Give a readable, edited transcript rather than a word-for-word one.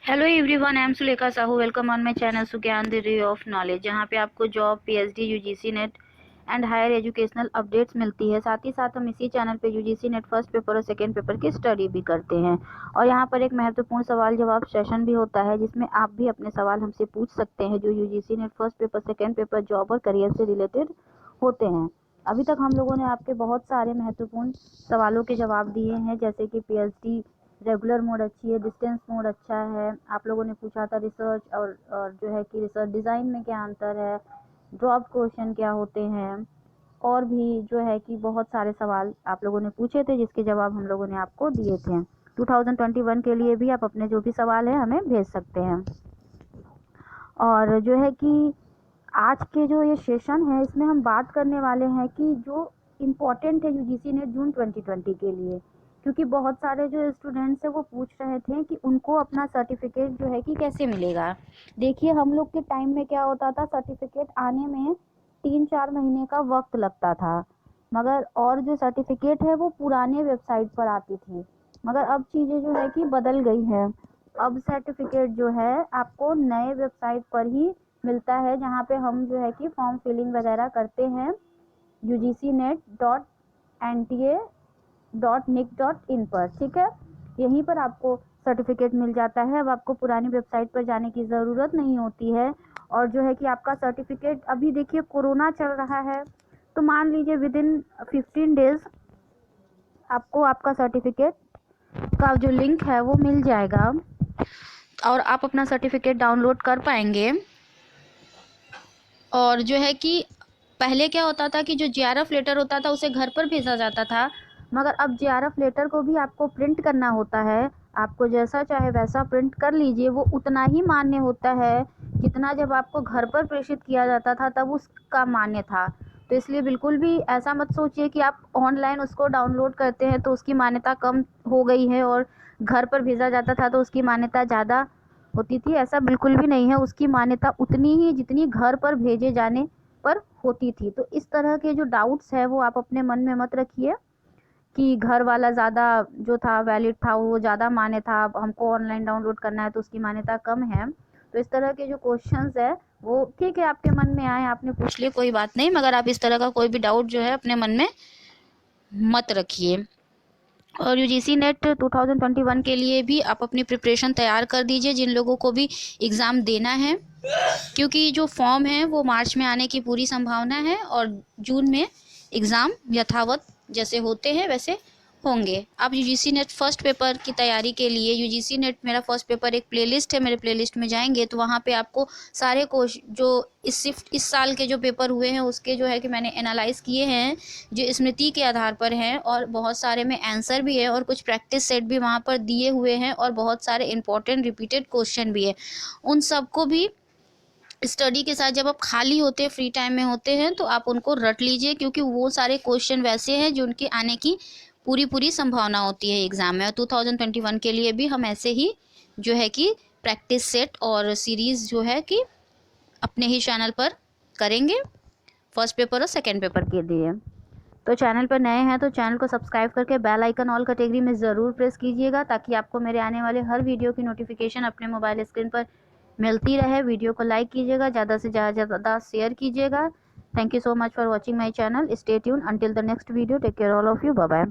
Hello everyone, I am Sulekha Sahu. Welcome on my channel Sugyan the ray of knowledge, जहाँ पे आपको job, PhD, UGC NET and higher educational updates मिलती है। साथ ही साथ हम इसी चैनल पे यूजीसी नेट फर्स्ट पेपर और सेकंड पेपर की स्टडी भी करते हैं। और यहाँ पर एक महत्वपूर्ण सवाल जवाब सेशन भी होता है, जिसमें आप भी अपने सवाल हमसे पूछ सकते हैं, जो UGC NET first paper, second paper, job और करियर से रिलेटेड होते हैं। अभी तक हम लोगों ने आपके बहुत सारे महत्वपूर्ण सवालों के जवाब दिए हैं, जैसे कि पीएचडी रेगुलर मोड अच्छी है, डिस्टेंस मोड अच्छा है। आप लोगों ने पूछा था रिसर्च और जो है कि रिसर्च डिज़ाइन में क्या अंतर है, ड्रॉप क्वेश्चन क्या होते हैं, और भी जो है कि बहुत सारे सवाल आप लोगों ने पूछे थे, जिसके जवाब हम लोगों ने आपको दिए थे। 2021 के लिए भी आप अपने जो भी सवाल है हमें भेज सकते हैं। और जो है कि आज के जो ये सेशन है, इसमें हम बात करने वाले हैं कि जो इम्पोर्टेंट है यूजीसी नेट जून 2020 के लिए, क्योंकि बहुत सारे जो स्टूडेंट्स हैं वो पूछ रहे थे कि उनको अपना सर्टिफिकेट जो है कि कैसे मिलेगा। देखिए, हम लोग के टाइम में क्या होता था, सर्टिफिकेट आने में 3-4 महीने का वक्त लगता था, मगर और जो सर्टिफिकेट है वो पुराने वेबसाइट पर आती थी। मगर अब चीज़ें जो है कि बदल गई हैं। अब सर्टिफिकेट जो है आपको नए वेबसाइट पर ही मिलता है, जहाँ पे हम जो है कि फॉर्म फिलिंग वगैरह करते हैं ugcnet.nta.nic.in पर। ठीक है, यहीं पर आपको सर्टिफिकेट मिल जाता है। अब आपको पुरानी वेबसाइट पर जाने की ज़रूरत नहीं होती है। और जो है कि आपका सर्टिफिकेट, अभी देखिए कोरोना चल रहा है, तो मान लीजिए विद इन 15 डेज आपको आपका सर्टिफिकेट का जो लिंक है वो मिल जाएगा और आप अपना सर्टिफिकेट डाउनलोड कर पाएंगे। और जो है कि पहले क्या होता था कि जो जीआरएफ लेटर होता था उसे घर पर भेजा जाता था, मगर अब जीआरएफ लेटर को भी आपको प्रिंट करना होता है। आपको जैसा चाहे वैसा प्रिंट कर लीजिए, वो उतना ही मान्य होता है जितना जब आपको घर पर प्रेषित किया जाता था तब उसका मान्य था। तो इसलिए बिल्कुल भी ऐसा मत सोचिए कि आप ऑनलाइन उसको डाउनलोड करते हैं तो उसकी मान्यता कम हो गई है और घर पर भेजा जाता था तो उसकी मान्यता ज़्यादा होती थी। ऐसा बिल्कुल भी नहीं है, उसकी मान्यता उतनी ही जितनी घर पर भेजे जाने पर होती थी। तो इस तरह के जो डाउट्स है वो आप अपने मन में मत रखिए कि घर वाला ज़्यादा जो था वैलिड था, वो ज़्यादा मान्य था, अब हमको ऑनलाइन डाउनलोड करना है तो उसकी मान्यता कम है। तो इस तरह के जो क्वेश्चंस है वो ठीक है, आपके मन में आए आपने पूछ लिए, कोई बात नहीं, मगर आप इस तरह का कोई भी डाउट जो है अपने मन में मत रखिए। और यूजीसी नेट 2021 के लिए भी आप अपनी प्रिपरेशन तैयार कर दीजिए, जिन लोगों को भी एग्ज़ाम देना है, क्योंकि जो फॉर्म है वो मार्च में आने की पूरी संभावना है और जून में एग्ज़ाम यथावत जैसे होते हैं वैसे होंगे। आप यूजीसी नेट फर्स्ट पेपर की तैयारी के लिए, यूजीसी नेट मेरा फर्स्ट पेपर एक प्लेलिस्ट है, मेरे प्लेलिस्ट में जाएंगे तो वहाँ पे आपको सारे जो इस साल के जो पेपर हुए हैं उसके जो है कि मैंने एनालाइज किए हैं, जो स्मृति के आधार पर हैं, और बहुत सारे में आंसर भी है और कुछ प्रैक्टिस सेट भी वहाँ पर दिए हुए हैं और बहुत सारे इंपॉर्टेंट रिपीटेड क्वेश्चन भी है। उन सबको भी स्टडी के साथ जब आप खाली होते हैं, फ्री टाइम में होते हैं, तो आप उनको रट लीजिए, क्योंकि वो सारे क्वेश्चन वैसे हैं जो उनके आने की पूरी पूरी संभावना होती है एग्ज़ाम में। और 2021 के लिए भी हम ऐसे ही जो है कि प्रैक्टिस सेट और सीरीज़ जो है कि अपने ही चैनल पर करेंगे फर्स्ट पेपर और सेकेंड पेपर के लिए। तो चैनल पर नए हैं तो चैनल को सब्सक्राइब करके बेल आइकन ऑल कैटेगरी में ज़रूर प्रेस कीजिएगा, ताकि आपको मेरे आने वाले हर वीडियो की नोटिफिकेशन अपने मोबाइल स्क्रीन पर मिलती रहे। वीडियो को लाइक कीजिएगा, ज़्यादा से ज़्यादा शेयर कीजिएगा। Thank you so much for watching my channel. Stay tune until the next video. Take care all of you. Bye bye.